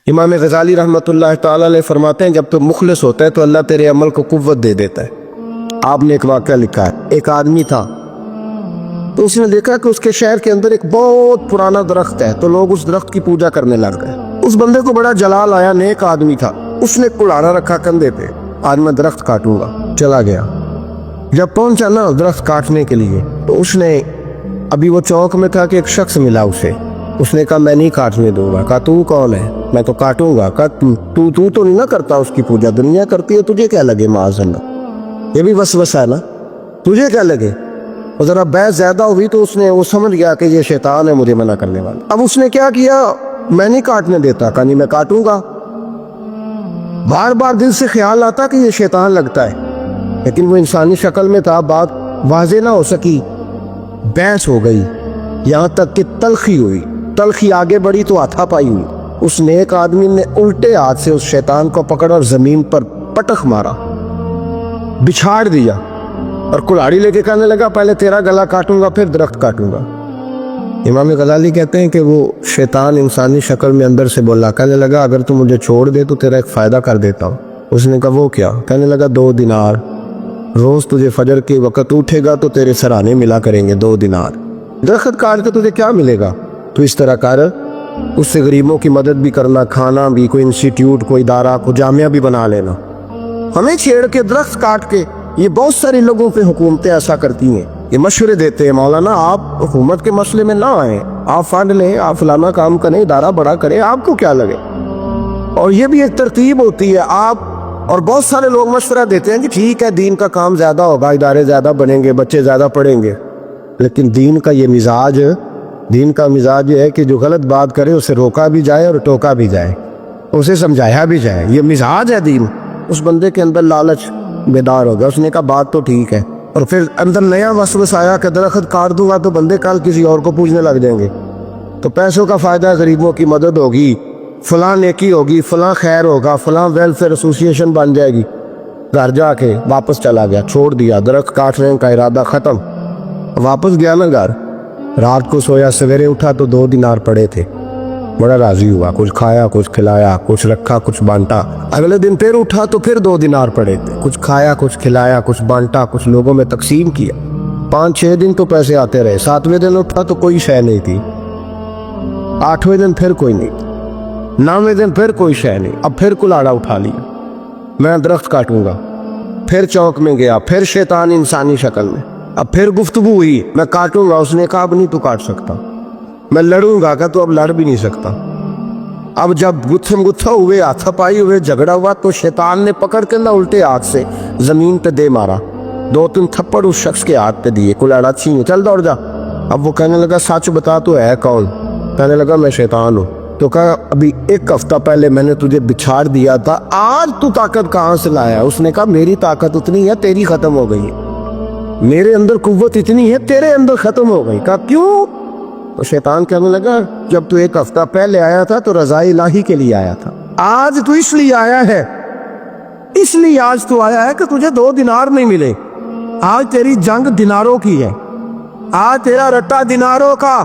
امام غزالی رحمۃ اللہ تعالیٰ علیہ فرماتے ہیں جب تو مخلص ہوتا ہے تو اللہ تیرے عمل کو قوت دے دیتا ہے۔ آپ نے ایک واقعہ لکھا ہے، ایک آدمی تھا تو اس نے دیکھا کہ اس کے شہر کے اندر ایک بہت پرانا درخت ہے، تو لوگ اس درخت کی پوجا کرنے لگ گئے۔ اس بندے کو بڑا جلال آیا، نیک آدمی تھا، اس نے کڑھانا رکھا کندھے پہ، آج میں درخت کاٹوں گا۔ چلا گیا، جب پہنچا نا درخت کاٹنے کے لیے تو اس نے، ابھی وہ چوک میں تھا کہ ایک شخص ملا اسے، اس نے کہا میں نہیں کاٹنے دوں گا۔ کہا تو کون ہے؟ میں تو کاٹوں گا۔ کہا تو نہیں نہ کرتا اس کی پوجا، دنیا کرتی ہے، تجھے کیا لگے؟ معاذ اللہ، یہ بھی وسوسہ ہے نا، تجھے کیا لگے؟ اور ذرا بحث زیادہ ہوئی تو وہ سمجھ گیا کہ یہ شیطان ہے مجھے منع کرنے والا۔ اب اس نے کیا کیا؟ میں نہیں کاٹنے دیتا۔ کہا نہیں میں کاٹوں گا۔ بار بار دل سے خیال آتا کہ یہ شیطان لگتا ہے، لیکن وہ انسانی شکل میں تھا، بات واضح نہ ہو سکی، بحث ہو گئی، یہاں تک کہ تلخی ہوئی، تلخی آگے بڑھی تو ہاتھا پائی ہوئی۔ اس نیک آدمی نے الٹے ہاتھ سے اس شیطان کو پکڑا اور زمین پر پٹخ مارا، بچھاڑ دیا، اور کلاڑی لے کے کہنے لگا پہلے تیرا گلا کاٹوں گا پھر درخت کاٹوں گا۔ امام غزالی کہتے ہیں کہ وہ شیطان انسانی شکل میں اندر سے بولا، کہنے لگا اگر تو مجھے چھوڑ دے تو تیرا ایک فائدہ کر دیتا ہوں۔ اس نے کہا وہ کیا؟ کہنے لگا 2 دینار، روز تجھے فجر کے وقت اٹھے گا تو تیرے سرانے ملا کریں گے 2 دینار۔ درخت کاٹ کے تجھے کیا ملے گا؟ تو اس طرح کر، اس سے غریبوں کی مدد بھی کرنا، کھانا بھی، کوئی انسٹیٹیوٹ، کوئی ادارہ، کوئی جامعہ بھی بنا لینا۔ ہمیں چھیڑ کے درخت کاٹ کے، یہ بہت سارے لوگوں پہ حکومتیں ایسا کرتی ہیں، یہ مشورے دیتے ہیں مولانا آپ حکومت کے مسئلے میں نہ آئیں، آپ فنڈ لیں، آپ فلانا کام کریں، ادارہ بڑا کریں، آپ کو کیا لگے؟ اور یہ بھی ایک ترتیب ہوتی ہے۔ آپ اور بہت سارے لوگ مشورہ دیتے ہیں کہ ٹھیک ہے دین کا کام زیادہ ہوگا، ادارے زیادہ بنیں گے، بچے زیادہ پڑھیں گے، لیکن دین کا مزاج یہ ہے کہ جو غلط بات کرے اسے روکا بھی جائے اور ٹوکا بھی جائے، اسے سمجھایا بھی جائے، یہ مزاج ہے دین۔ اس بندے کے اندر لالچ بیدار ہو گیا، اس نے کہا بات تو ٹھیک ہے، اور پھر اندر نیا وسوسہ آیا کہ درخت کاٹ دوں گا تو بندے کل کسی اور کو پوجنے لگ جائیں گے، تو پیسوں کا فائدہ، غریبوں کی مدد ہوگی، فلاں نیکی ہوگی، فلاں خیر ہوگا، فلاں ویلفیئر ایسوسیشن بن جائے گی۔ گھر جا کے واپس چلا گیا، چھوڑ دیا، درخت کاٹنے کا ارادہ ختم۔ واپس گیا نا گھر، رات کو سویا، سویرے اٹھا تو 2 دینار پڑے تھے، بڑا راضی ہوا، کچھ کھایا، کچھ کھلایا، کچھ رکھا، کچھ بانٹا۔ اگلے دن پھر اٹھا تو پھر 2 دینار پڑے تھے، کچھ کھایا، کچھ کھلایا، کچھ بانٹا، کچھ لوگوں میں تقسیم کیا۔ 5-6 دن تو پیسے آتے رہے، 7ویں دن اٹھا تو کوئی شے نہیں تھی، 8ویں دن پھر کوئی نہیں تھی، 9ویں دن پھر کوئی شے نہیں۔ اب پھر کلاڑا اٹھا لیا، میں درخت کاٹوں گا۔ پھر چوک میں گیا، پھر شیطان انسانی شکل میں، اب پھر گفتگو ہوئی، میں کاٹوں گا۔ اس نے کہا اب نہیں تو کاٹ سکتا، میں لڑوں گا۔ کہ تو اب لڑ بھی نہیں سکتا۔ اب جب گتھم گتھا ہوئے، ہاتھا پائی ہوئے، جھگڑا ہوا، تو شیطان نے پکڑ کے نہ الٹے ہاتھ سے زمین پہ دے مارا، 2-3 تھپڑ اس شخص کے ہاتھ پہ دیے، کلاڑا چھین، چل دوڑ جا۔ اب وہ کہنے لگا سچ بتا تو ہے کون؟ کہنے لگا میں شیطان ہوں۔ تو کہا ابھی 1 ہفتہ پہلے میں نے تجھے بچھاڑ دیا تھا، آج تو طاقت کہاں سے لایا؟ اس نے کہا میری طاقت اتنی ہے، تیری ختم ہو گئی ہے، میرے اندر قوت اتنی ہے، تیرے اندر ختم ہو گئی۔ کہا کیوں؟ تو شیطان کہنے لگا جب تو 1 ہفتہ پہلے آیا تھا تو رضا الہی کے لیے آیا تھا، آج تو اس لیے آیا ہے، اس لیے آج تو آیا ہے کہ تجھے 2 دینار نہیں ملے۔ آج تیری جنگ دیناروں کی ہے، آج تیرا رٹا دیناروں کا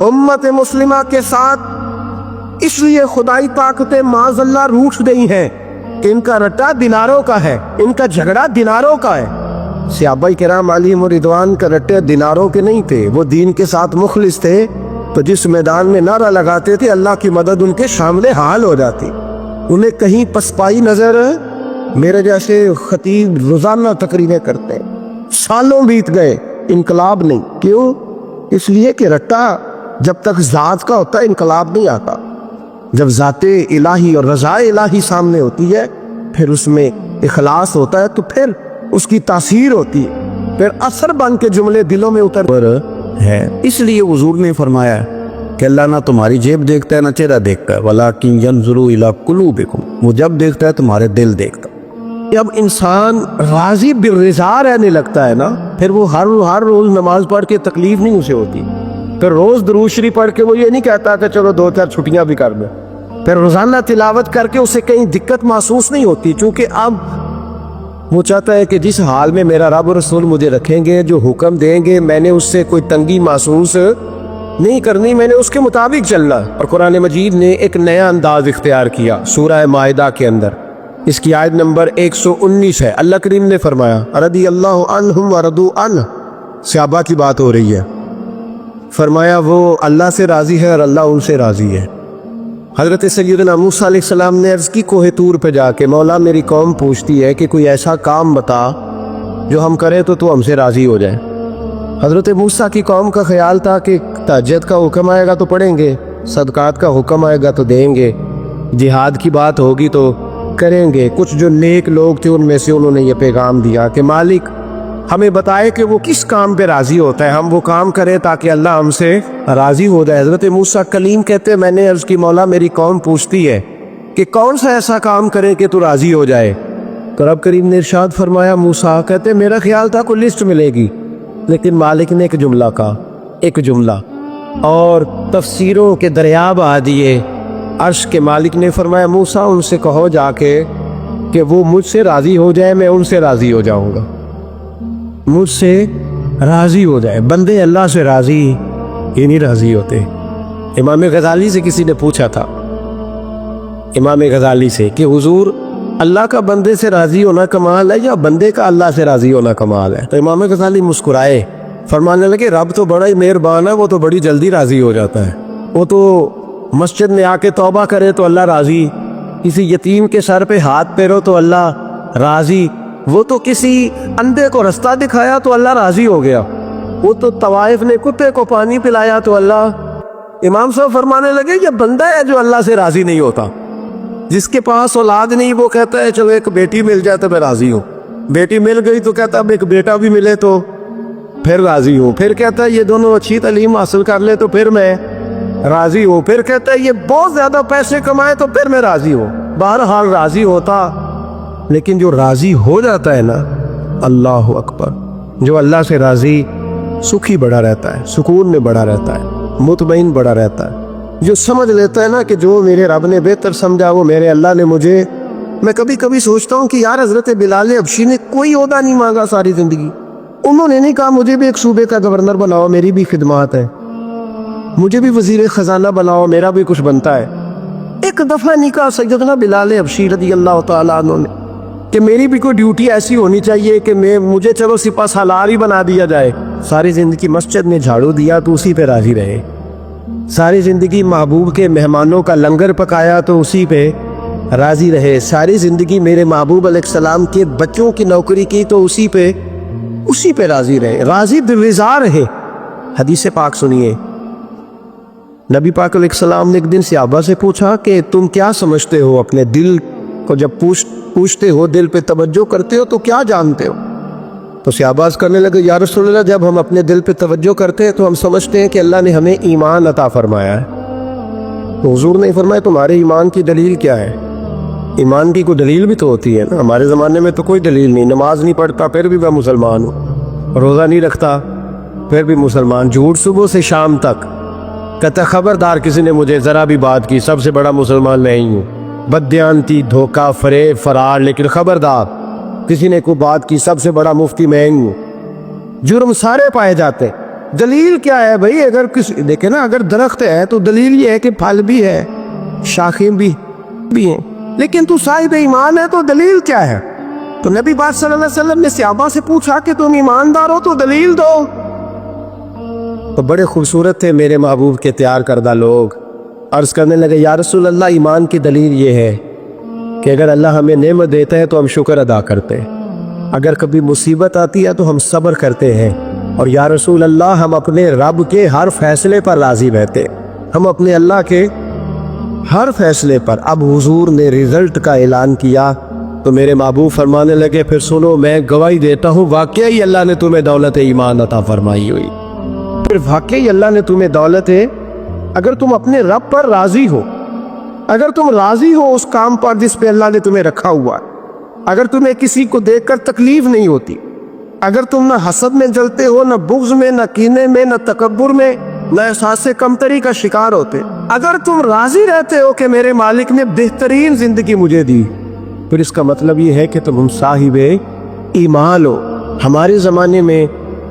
امت مسلمہ کے ساتھ، اس لیے خدائی طاقتیں معاذ اللہ روٹھ گئی ہیں کہ ان کا رٹا دیناروں کا ہے، ان کا جھگڑا دیناروں کا ہے۔ صحابہ کرام علیہم رضوان کا رٹے دیناروں کے نہیں تھے، وہ دین کے ساتھ مخلص تھے، تو جس میدان میں نعرہ لگاتے تھے اللہ کی مدد ان کے شامل حال ہو جاتی، انہیں کہیں پسپائی نظر۔ میرے جیسے خطیب روزانہ تقریریں کرتے ہیں، سالوں بیت گئے، انقلاب نہیں۔ کیوں؟ اس لیے کہ رٹا جب تک ذات کا ہوتا ہے انقلاب نہیں آتا، جب ذات الہی اور رضا الہی سامنے ہوتی ہے پھر اس میں اخلاص ہوتا ہے، تو پھر اس کی تاثیر ہوتی ہے، پھر اثر بن کے جملے دلوں میں اتر ہے۔ اس لیے حضور نے فرمایا کہ اللہ نہ تمہاری جیب دیکھتا ہے نہ چہرہ دیکھتا ہے، وَلَٰكِن يَنظُرُ إِلَىٰ قُلُوبِكُمْ، وہ جب دیکھتا ہے تمہارے دل دیکھتا ہے۔ اب انسان راضی بالرضا رہنے لگتا ہے نا، پھر وہ ہر روز نماز پڑھ کے تکلیف نہیں اسے ہوتی، پھر روز درود شریف پڑھ کے وہ یہ نہیں کہتا کہ چلو 2-4 چھٹیاں بھی کر دیں، پھر روزانہ تلاوت کر کے اسے کہیں دقت محسوس نہیں ہوتی، چونکہ اب وہ چاہتا ہے کہ جس حال میں میرا رب و رسول مجھے رکھیں گے، جو حکم دیں گے، میں نے اس سے کوئی تنگی محسوس نہیں کرنی، میں نے اس کے مطابق چلنا۔ اور قرآن مجید نے ایک نیا انداز اختیار کیا سورہ مائدہ کے اندر، اس کی آیت نمبر 119 ہے۔ اللہ کریم نے فرمایا رضی اللہ عنہم ورضوا عنہ، صحابہ کی بات ہو رہی ہے، فرمایا وہ اللہ سے راضی ہے اور اللہ ان سے راضی ہے۔ حضرت سیدنا موسیٰ علیہ السلام نے عرض کی کوہ طور پہ جا کے، مولا میری قوم پوچھتی ہے کہ کوئی ایسا کام بتا جو ہم کریں تو ہم سے راضی ہو جائے۔ حضرت موسیٰ کی قوم کا خیال تھا کہ تہجد کا حکم آئے گا تو پڑھیں گے، صدقات کا حکم آئے گا تو دیں گے، جہاد کی بات ہوگی تو کریں گے۔ کچھ جو نیک لوگ تھے ان میں سے انہوں نے یہ پیغام دیا کہ مالک ہمیں بتائے کہ وہ کس کام پہ راضی ہوتا ہے، ہم وہ کام کریں تاکہ اللہ ہم سے راضی ہو جائے۔ حضرت موسیٰ کلیم کہتے ہیں میں نے عرض کی مولا میری قوم پوچھتی ہے کہ کون سا ایسا کام کریں کہ تو راضی ہو جائے، تو رب کریم نے ارشاد فرمایا موسیٰ کہتے میرا خیال تھا کوئی لسٹ ملے گی، لیکن مالک نے ایک جملہ کہا، ایک جملہ، اور تفسیروں کے دریا بہا دیے۔ عرش کے مالک نے فرمایا موسیٰ ان سے کہو جا کے کہ وہ مجھ سے راضی ہو جائے، میں ان سے راضی ہو جاؤں گا، مجھ سے راضی ہو جائے۔ بندے اللہ سے راضی ہی نہیں راضی ہوتے۔ امام غزالی سے کسی نے پوچھا تھا، امام غزالی سے، کہ حضور اللہ کا بندے سے راضی ہونا کمال ہے یا بندے کا اللہ سے راضی ہونا کمال ہے؟ تو امام غزالی مسکرائے، فرمانے لگے رب تو بڑا ہی مہربان ہے، وہ تو بڑی جلدی راضی ہو جاتا ہے، وہ تو مسجد میں آ کے توبہ کرے تو اللہ راضی، کسی یتیم کے سر پہ ہاتھ پھیرو تو اللہ راضی، وہ تو کسی اندھے کو رستہ دکھایا تو اللہ راضی ہو گیا، وہ تو طوائف نے کتے کو پانی پلایا تو اللہ۔ امام صاحب فرمانے لگے یہ بندہ ہے جو اللہ سے راضی نہیں ہوتا، جس کے پاس اولاد نہیں وہ کہتا ہے چلو ایک بیٹی مل جائے تو میں راضی ہوں، بیٹی مل گئی تو کہتا اب ایک بیٹا بھی ملے تو پھر راضی ہوں، پھر کہتا ہے یہ دونوں اچھی تعلیم حاصل کر لے تو پھر میں راضی ہوں، پھر کہتا ہے یہ بہت زیادہ پیسے کمائے تو پھر میں راضی ہوں۔ بہرحال راضی ہوتا، لیکن جو راضی ہو جاتا ہے نا، اللہ اکبر، جو اللہ سے راضی سکھی بڑا رہتا ہے، سکون میں بڑا رہتا ہے، مطمئن بڑا رہتا ہے، جو سمجھ لیتا ہے نا کہ جو میرے رب نے بہتر سمجھا وہ میرے اللہ نے مجھے۔ میں کبھی کبھی سوچتا ہوں کہ یار حضرت بلال حبشی نے کوئی عہدہ نہیں مانگا ساری زندگی، انہوں نے نہیں کہا مجھے بھی ایک صوبے کا گورنر بناؤ میری بھی خدمات ہے، مجھے بھی وزیر خزانہ بناؤ میرا بھی کچھ بنتا ہے۔ ایک دفعہ نہیں کہا سیدنا بلال حبشی رضی اللہ تعالیٰ عنہ نے کہ میری بھی کوئی ڈیوٹی ایسی ہونی چاہیے کہ مجھے چلو سپہ سالار ہی بنا دیا جائے۔ ساری زندگی مسجد میں جھاڑو دیا تو اسی پہ راضی رہے، ساری زندگی محبوب کے مہمانوں کا لنگر پکایا تو اسی پہ راضی رہے، ساری زندگی میرے محبوب علیہ السلام کے بچوں کی نوکری کی تو اسی پہ راضی رہے، راضی بالرضا رہے۔ حدیث پاک سنیے، نبی پاک علیہ السلام نے ایک دن صحابہ سے پوچھا کہ تم کیا سمجھتے ہو، اپنے دل کو جب پوچھتے ہو، دل پہ توجہ کرتے ہو تو کیا جانتے ہو؟ تو صحابہ کرنے لگے یا رسول اللہ جب ہم اپنے دل پہ توجہ کرتے ہیں تو ہم سمجھتے ہیں کہ اللہ نے ہمیں ایمان عطا فرمایا ہے۔ تو حضور نے فرمایا تمہارے ایمان کی دلیل کیا ہے؟ ایمان کی کوئی دلیل بھی تو ہوتی ہے نا، ہمارے زمانے میں تو کوئی دلیل نہیں، نماز نہیں پڑھتا پھر بھی میں مسلمان ہوں، روزہ نہیں رکھتا پھر بھی مسلمان، جھوٹ صبح سے شام تک، کہتا خبردار کسی نے مجھے ذرا بھی بات کی سب سے بڑا مسلمان میں ہی ہوں، بددیانتی، دھوکہ، فریب، فرار، لیکن خبردار کسی نے کوئی بات کی سب سے بڑا مفتی میں ہی ہوں۔ جرم سارے پائے جاتے، دلیل کیا ہے بھائی؟ اگر کسی دیکھیں نا، اگر درخت ہے تو دلیل یہ ہے کہ پھل بھی ہے، شاخیں بھی ہیں، لیکن تو صاحب ایمان ہے تو دلیل کیا ہے؟ تو نبی پاک صلی اللہ علیہ وسلم نے صحابہ سے پوچھا کہ تم ایماندار ہو تو دلیل دو۔ تو بڑے خوبصورت تھے میرے محبوب کے تیار کردہ لوگ، عرض کرنے لگے یا رسول اللہ ایمان کی دلیل یہ ہے کہ اگر اللہ ہمیں نعمت دیتا ہے تو ہم شکر ادا کرتے ہیں، اگر کبھی مصیبت آتی ہے تو ہم صبر کرتے ہیں، اور یا رسول اللہ ہم اپنے رب کے ہر فیصلے پر راضی رہتے، ہم اپنے اللہ کے ہر فیصلے پر۔ اب حضور نے رزلٹ کا اعلان کیا تو میرے محبوب فرمانے لگے پھر سنو میں گواہی دیتا ہوں واقعی اللہ نے تمہیں دولت ایمان عطا فرمائی ہوئی، پھر واقعی اللہ نے تمہیں دولت ہے، اگر تم اپنے رب پر راضی ہو، اگر تم راضی ہو اس کام پر جس پہ اللہ نے تمہیں رکھا ہوا ہے، اگر تمہیں کسی کو دیکھ کر تکلیف نہیں ہوتی، اگر تم نہ حسد میں جلتے ہو، نہ بغض میں، نہ کینے میں، نہ تکبر میں، نہ احساس کمتری کا شکار ہوتے، اگر تم راضی رہتے ہو کہ میرے مالک نے بہترین زندگی مجھے دی، پھر اس کا مطلب یہ ہے کہ تم صاحب ایمان ہو۔ ہمارے زمانے میں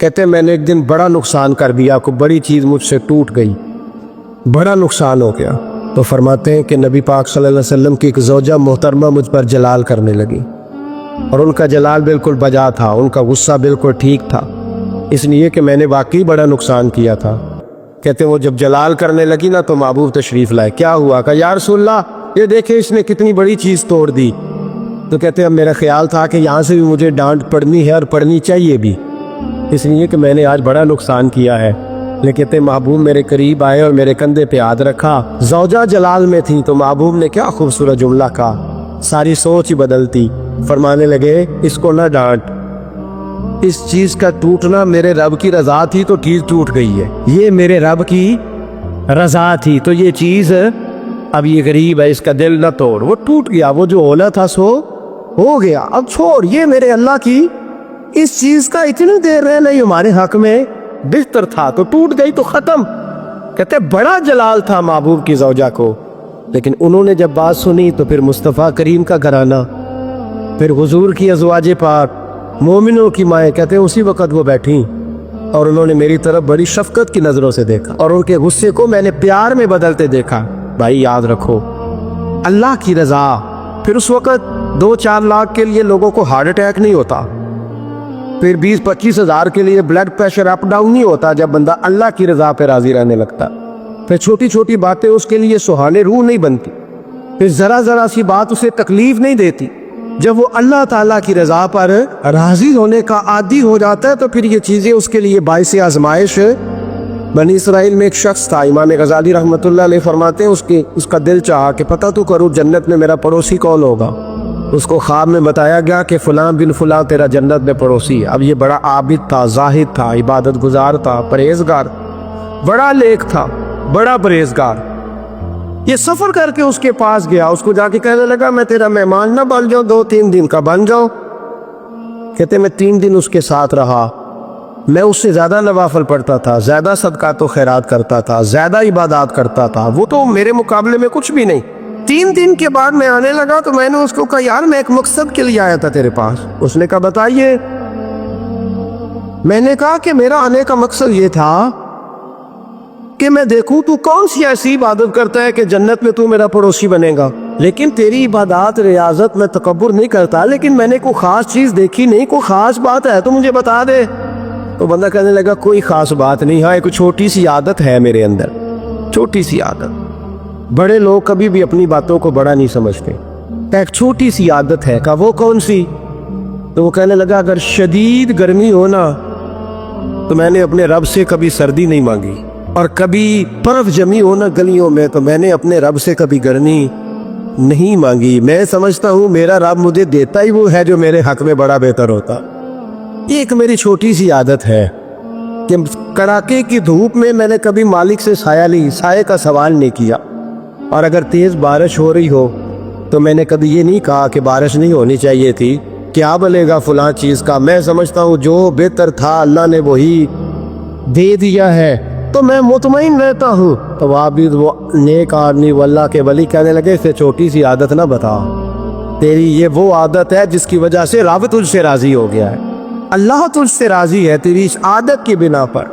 کہتے ہیں میں نے ایک دن بڑا نقصان کر دیا، کوئی بڑی چیز مجھ سے ٹوٹ گئی، بڑا نقصان ہو گیا۔ تو فرماتے ہیں کہ نبی پاک صلی اللہ علیہ وسلم کی ایک زوجہ محترمہ مجھ پر جلال کرنے لگی، اور ان کا جلال بالکل بجا تھا، ان کا غصہ بالکل ٹھیک تھا، اس لیے کہ میں نے واقعی بڑا نقصان کیا تھا۔ کہتے ہیں وہ جب جلال کرنے لگی نا تو محبوب تشریف لائے، کیا ہوا؟ کہا یا رسول اللہ یہ دیکھیں اس نے کتنی بڑی چیز توڑ دی۔ تو کہتے ہیں اب میرا خیال تھا کہ یہاں سے بھی مجھے ڈانٹ پڑنی ہے اور پڑنی چاہیے بھی، اس لیے کہ میں نے آج بڑا نقصان کیا ہے۔ لیکن کہتے ہیں محبوب میرے قریب آئے اور میرے کندھے پہ ہاتھ رکھا، زوجہ جلال میں تھی، تو محبوب نے کیا خوبصورت جملہ کہا، ساری سوچ ہی بدلتی۔ فرمانے لگے اس کو نہ ڈانٹ، اس چیز کا ٹوٹنا میرے رب کی رضا تھی تو چیز ٹوٹ گئی ہے، یہ میرے رب کی رضا تھی تو یہ چیز اب یہ غریب ہے، اس کا دل نہ توڑ، وہ ٹوٹ گیا، وہ جو ہونا تھا سو ہو گیا، اب چھوڑ، یہ میرے اللہ کی اس چیز کا اتنی دیر رہنا ہی ہمارے حق میں بہتر تھا، تو ٹوٹ گئی تو ختم۔ کہتے بڑا جلال تھا محبوب کی زوجہ کو، لیکن انہوں نے جب بات سنی تو پھر مصطفیٰ کریم کا گھرانہ، پھر حضور کی ازواج پاک، مومنوں کی مائیں، کہتے ہیں اسی وقت وہ بیٹھیں اور انہوں نے میری طرف بڑی شفقت کی نظروں سے دیکھا اور ان کے غصے کو میں نے پیار میں بدلتے دیکھا۔ بھائی یاد رکھو اللہ کی رضا، پھر اس وقت 2-4 لاکھ کے لیے لوگوں کو ہارٹ اٹیک نہیں ہوتا، پھر 20-25 ہزار کے لیے بلڈ پریشر اپ ڈاؤن نہیں ہوتا جب بندہ اللہ کی رضا پہ راضی رہنے لگتا، پھر چھوٹی چھوٹی باتیں اس کے لیے سہانے روح نہیں بنتی، پھر ذرا ذرا سی بات اسے تکلیف نہیں دیتی۔ جب وہ اللہ تعالیٰ کی رضا پر راضی ہونے کا عادی ہو جاتا ہے تو پھر یہ چیزیں اس کے لیے باعث آزمائش۔ بنی اسرائیل میں ایک شخص تھا، امام غزالی رحمۃ اللہ علیہ فرماتے ہیں اس کا دل چاہا کہ پتہ تو کروں جنت میں میرا پڑوسی کون ہوگا۔ اس کو خواب میں بتایا گیا کہ فلاں بن فلاں تیرا جنت میں پڑوسی ہے۔ اب یہ بڑا عابد تھا، زاہد تھا، عبادت گزار تھا، پرہیزگار، بڑا نیک تھا، بڑا پرہیزگار۔ یہ سفر کر کے اس کے پاس گیا، اس کو جا کے کہنے لگا میں تیرا مہمان نہ بن جاؤں، 2-3 دن کا بن جاؤں۔ کہتے میں 3 دن اس کے ساتھ رہا، میں اس سے زیادہ نوافل پڑھتا تھا، زیادہ صدقات و خیرات کرتا تھا، زیادہ عبادات کرتا تھا، وہ تو میرے مقابلے میں کچھ بھی نہیں۔ 3 دن کے بعد میں آنے لگا تو میں نے اس کو کہا یار میں ایک مقصد کے لیے آیا تھا تیرے پاس۔ اس نے کہا بتائیے۔ میں نے کہا کہ میرا آنے کا مقصد یہ تھا کہ میں دیکھوں تو کون سی ایسی عبادت کرتا ہے کہ جنت میں تو میرا پڑوسی بنے گا، لیکن تیری عبادات ریاضت میں تکبر نہیں کرتا، لیکن میں نے کوئی خاص چیز دیکھی نہیں، کوئی خاص بات ہے تو مجھے بتا دے۔ تو بندہ کہنے لگا کوئی خاص بات نہیں، ہاں ایک چھوٹی سی عادت ہے میرے اندر، چھوٹی سی عادت۔ بڑے لوگ کبھی بھی اپنی باتوں کو بڑا نہیں سمجھتے، ایک چھوٹی سی عادت ہے۔ کہا وہ کون سی؟ تو وہ کہنے لگا اگر شدید گرمی ہو نا تو میں نے اپنے رب سے کبھی سردی نہیں مانگی، اور کبھی برف جمی ہو نا گلیوں میں تو میں نے اپنے رب سے کبھی گرمی نہیں مانگی۔ میں سمجھتا ہوں میرا رب مجھے دیتا ہی وہ ہے جو میرے حق میں بڑا بہتر ہوتا۔ یہ ایک میری چھوٹی سی عادت ہے کہ کڑاکے کی دھوپ میں میں نے کبھی مالک سے سائے کا سوال نہیں کیا، اور اگر تیز بارش ہو رہی ہو تو میں نے کبھی یہ نہیں کہا کہ بارش نہیں ہونی چاہیے تھی، کیا بلے گا فلاں چیز کا۔ میں سمجھتا ہوں جو بہتر تھا اللہ نے وہی دے دیا ہے تو میں مطمئن رہتا ہوں۔ تو عابد وہ نیک آدمی واللہ کے ولی کہنے لگے اسے چھوٹی سی عادت نہ بتا، تیری یہ وہ عادت ہے جس کی وجہ سے رب تجھ سے راضی ہو گیا ہے، اللہ تجھ سے راضی ہے تیری اس عادت کی بنا پر۔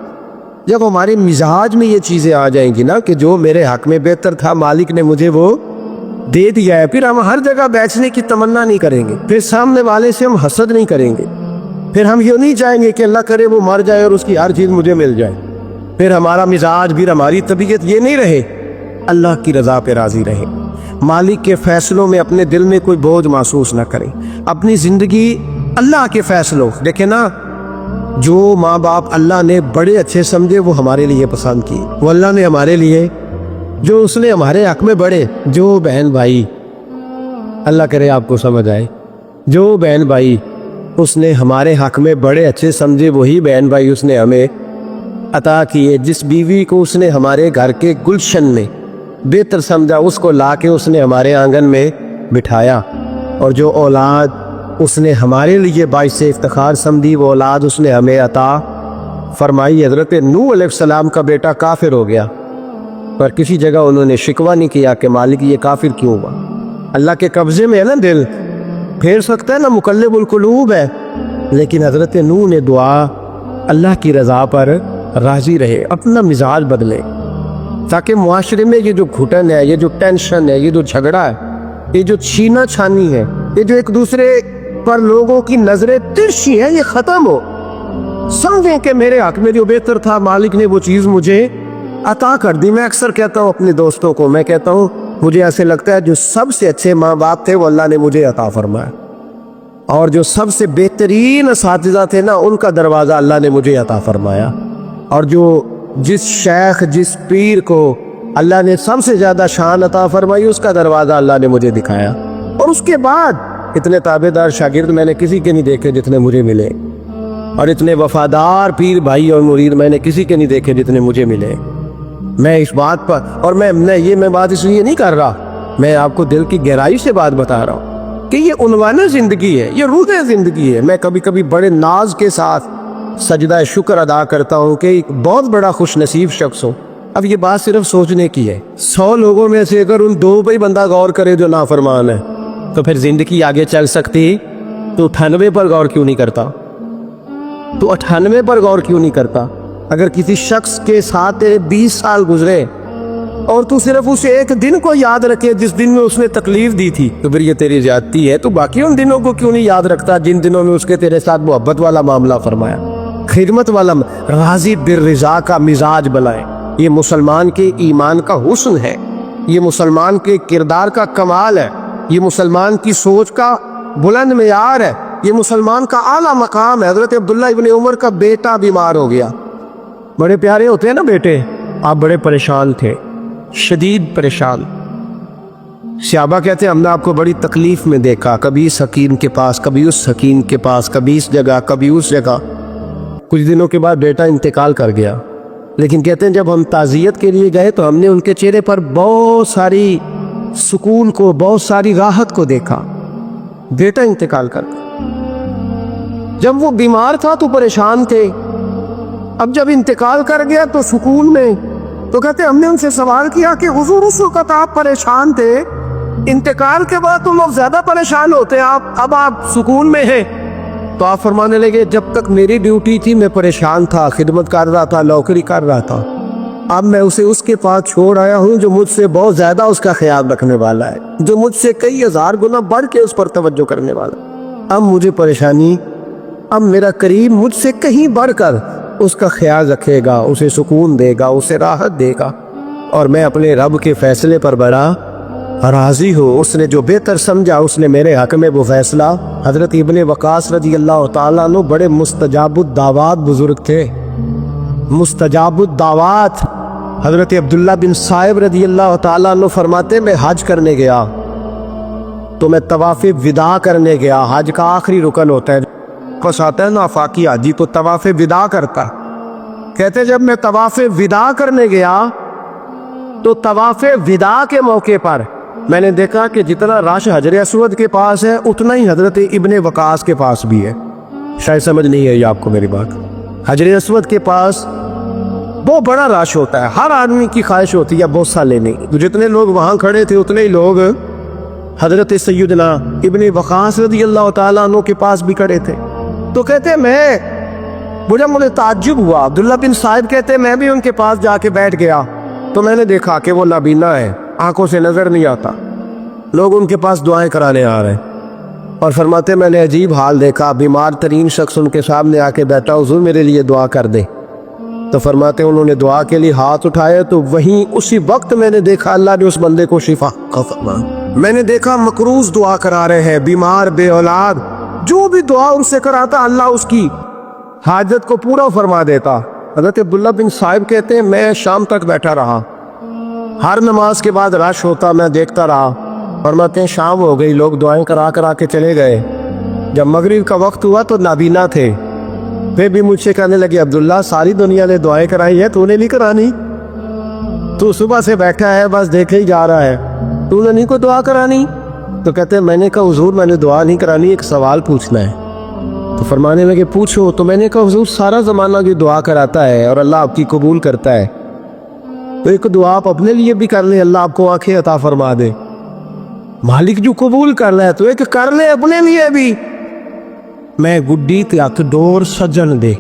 جب ہمارے مزاج میں یہ چیزیں آ جائیں گی نا کہ جو میرے حق میں بہتر تھا مالک نے مجھے وہ دے دیا ہے، پھر ہم ہر جگہ بیچنے کی تمنا نہیں کریں گے، پھر سامنے والے سے ہم حسد نہیں کریں گے، پھر ہم یہ نہیں چاہیں گے کہ اللہ کرے وہ مر جائے اور اس کی ہر چیز مجھے مل جائے، پھر ہمارا مزاج پھر ہماری طبیعت یہ نہیں رہے، اللہ کی رضا پہ راضی رہے، مالک کے فیصلوں میں اپنے دل میں کوئی بوجھ محسوس نہ کریں، اپنی زندگی اللہ کے فیصلوں دیکھیں نا، جو ماں باپ اللہ نے بڑے اچھے سمجھے وہ ہمارے لیے پسند کی، وہ اللہ نے ہمارے لیے جو اس نے ہمارے حق میں بڑے، جو بہن بھائی اللہ کرے آپ کو سمجھ آئے، جو بہن بھائی اس نے ہمارے حق میں بڑے اچھے سمجھے وہی بہن بھائی اس نے ہمیں عطا کیے، جس بیوی کو اس نے ہمارے گھر کے گلشن میں بہتر سمجھا اس کو لا کے اس نے ہمارے آنگن میں بٹھایا، اور جو اولاد اس نے ہمارے لیے باعث افتخار سمجھی وہ اولاد اس نے ہمیں عطا فرمائی۔ حضرت نوح علیہ السلام کا بیٹا کافر ہو گیا، پر کسی جگہ انہوں نے شکوہ نہیں کیا کہ مالک یہ کافر کیوں ہوا، اللہ کے قبضے میں ہے نا، دل پھیر سکتا ہے نا، مقلب القلوب ہے، لیکن حضرت نوح نے دعا اللہ کی رضا پر راضی رہے، اپنا مزاج بدلے، تاکہ معاشرے میں یہ جو گھٹن ہے، یہ جو ٹینشن ہے، یہ جو جھگڑا ہے، یہ جو چھینا چھانی ہے، یہ جو ایک دوسرے پر لوگوں کی نظریں ترچھی ہیں، یہ ختم ہو۔ سمجھیں کہ میرے حق میں جو بہتر تھا مالک نے وہ چیز مجھے عطا کر دی۔ میں اکثر کہتا ہوں اپنے دوستوں کو، میں کہتا ہوں مجھے ایسے لگتا ہے جو سب سے اچھے ماں باپ تھے وہ اللہ نے مجھے عطا فرمایا، اور جو سب سے بہترین اساتذہ تھے نا ان کا دروازہ اللہ نے مجھے عطا فرمایا، اور جو جس شیخ جس پیر کو اللہ نے سب سے زیادہ شان عطا فرمائی اس کا دروازہ اللہ نے مجھے دکھایا۔ اور اس کے بعد اتنے تابعدار شاگرد میں نے کسی کے نہیں دیکھے جتنے مجھے ملے، اور اتنے وفادار پیر بھائی اور مرید میں نے کسی کے نہیں دیکھے جتنے مجھے ملے۔ میں اس بات پر، اور میں بات اس لیے نہیں کر رہا، میں آپ کو دل کی گہرائی سے بات بتا رہا ہوں کہ یہ عنوان زندگی ہے، یہ روح زندگی ہے۔ میں کبھی کبھی بڑے ناز کے ساتھ سجدہ شکر ادا کرتا ہوں کہ ایک بہت بڑا خوش نصیب شخص ہوں۔ اب یہ بات صرف سوچنے کی ہے، 100 لوگوں میں سے اگر ان 2 پہ ہی بندہ غور کرے جو نافرمان ہے تو پھر زندگی آگے چل سکتی، تو 98 پر غور کیوں نہیں کرتا؟ تو 98 پر غور کیوں نہیں کرتا؟ اگر کسی شخص کے ساتھ 20 سال گزرے اور تو صرف اس ایک دن کو یاد رکھے جس دن میں اس نے تکلیف دی تھی، تو پھر یہ تیری زیادتی ہے۔ تو باقی ان دنوں کو کیوں نہیں یاد رکھتا جن دنوں میں اس کے تیرے ساتھ محبت والا معاملہ فرمایا، خدمت والا، راضی بالرضا کا مزاج بلائے۔ یہ مسلمان کے ایمان کا حسن ہے، یہ مسلمان کے کردار کا کمال ہے، یہ مسلمان کی سوچ کا بلند معیار ہے، یہ مسلمان کا اعلیٰ مقام ہے۔ حضرت عبداللہ ابن عمر کا بیٹا بیمار ہو گیا، بڑے پیارے ہوتے ہیں نا بیٹے، آپ بڑے پریشان تھے، شدید پریشان۔ صحابہ کہتے ہیں ہم نے آپ کو بڑی تکلیف میں دیکھا، کبھی اس حکیم کے پاس، کبھی اس حکیم کے پاس، کبھی اس جگہ، کبھی اس جگہ۔ کچھ دنوں کے بعد بیٹا انتقال کر گیا، لیکن کہتے ہیں جب ہم تعزیت کے لیے گئے تو ہم نے ان کے چہرے پر بہت ساری سکون کو، بہت ساری راحت کو دیکھا۔ بیٹا انتقال کر گیا، جب وہ بیمار تھا تو پریشان تھے، اب جب انتقال کر گیا تو سکون میں۔ تو کہتے ہم نے ان سے سوال کیا کہ حضور اس وقت آپ پریشان تھے، انتقال کے بعد تم لوگ زیادہ پریشان ہوتے ہیں، اب آپ سکون میں ہیں۔ تو آپ فرمانے لگے جب تک میری ڈیوٹی تھی میں پریشان تھا، خدمت کر رہا تھا، نوکری کر رہا تھا، اب میں اسے اس کے پاس چھوڑ آیا ہوں جو مجھ سے بہت زیادہ اس کا خیال رکھنے والا ہے، جو مجھ سے کئی 1000 گنا بڑھ کے اس پر توجہ کرنے والا ہے۔ اب مجھے پریشانی، اب میرا قریب مجھ سے کہیں بڑھ کر اس کا خیال رکھے گا، اسے سکون دے گا، اسے راحت دے گا، اور میں اپنے رب کے فیصلے پر بڑا راضی ہوں۔ اس نے جو بہتر سمجھا اس نے میرے حق میں وہ فیصلہ۔ حضرت ابن وقاص رضی اللہ تعالیٰ عنہ بڑے مستجاب الدعوات بزرگ تھے، مستجاب الدعوات۔ حضرت عبداللہ بن صائب رضی اللہ تعالیٰ عنہ فرماتے میں حج کرنے گیا تو میں طواف وداع کرنے گیا، حج کا آخری رکن ہوتا ہے، پس آتا ہے نا آفاقی حاجی تو طواف وداع کرتا۔ کہتے جب میں طواف وداع کرنے گیا تو طواف وداع کے موقع پر میں نے دیکھا کہ جتنا رش حجر اسود کے پاس ہے اتنا ہی حضرت ابن وقاص کے پاس بھی ہے۔ شاید سمجھ نہیں ہے یہ آپ کو میری بات۔ حجر اسود کے پاس بہت بڑا رش ہوتا ہے، ہر آدمی کی خواہش ہوتی ہے بوسہ لینے کی۔ جتنے لوگ وہاں کھڑے تھے اتنے ہی لوگ حضرت سیدنا ابن وقاص رضی اللہ تعالیٰ عنہ کے پاس بھی کھڑے تھے۔ تو کہتے مجھے تعجب ہوا، عبداللہ بن صائب کہتے میں بھی ان کے پاس جا کے بیٹھ گیا تو میں نے دیکھا کہ وہ نابینا ہے، آنکھوں سے نظر نہیں آتا، لوگ ان کے پاس دعائیں کرانے آ رہے ہیں، اور فرماتے میں نے عجیب حال دیکھا، بیمار ترین شخص ان کے سامنے آ کے بیٹھا، حضور میرے لیے دعا کر دے۔ تو فرماتے انہوں نے دعا کے لیے ہاتھ اٹھائے تو وہیں اسی وقت میں نے دیکھا اللہ نے اس بندے کو شفا کا فرمایا۔ میں نے دیکھا مقروض دعا کرا رہے ہیں، بیمار، بے اولاد، جو بھی دعا ان سے کراتا اللہ اس کی حاجت کو پورا فرما دیتا۔ حضرت عبداللہ بن صائب کہتے ہیں میں شام تک بیٹھا رہا، ہر نماز کے بعد رش ہوتا، میں دیکھتا رہا، فرماتے ہیں شام ہو گئی، لوگ دعائیں کرا کے چلے گئے، جب مغرب کا وقت ہوا تو نابینا تھے، پھر بھی مجھ سے کہنے لگے عبداللہ ساری دنیا نے دعائیں کرائی ہے، تو نے نہیں کرانی؟ تو صبح سے بیٹھا ہے بس دیکھے ہی جا رہا ہے، تو نے نہیں کوئی دعا کرانی؟ تو کہتے ہیں میں نے کہا حضور میں نے دعا نہیں کرانی، ایک سوال پوچھنا ہے۔ تو فرمانے لگے پوچھو۔ تو میں نے کہا حضور سارا زمانہ جو دعا کراتا ہے اور اللہ آپ کی قبول کرتا ہے، تو ایک دعا آپ اپنے لیے بھی کر لیں، اللہ آپ کو آنکھیں عطا فرما دے۔ مالک جو قبول کر رہا ہے تو ایک کر لے اپنے لیے بھی۔ میں گڈی تے ہتھ ڈور سجن دے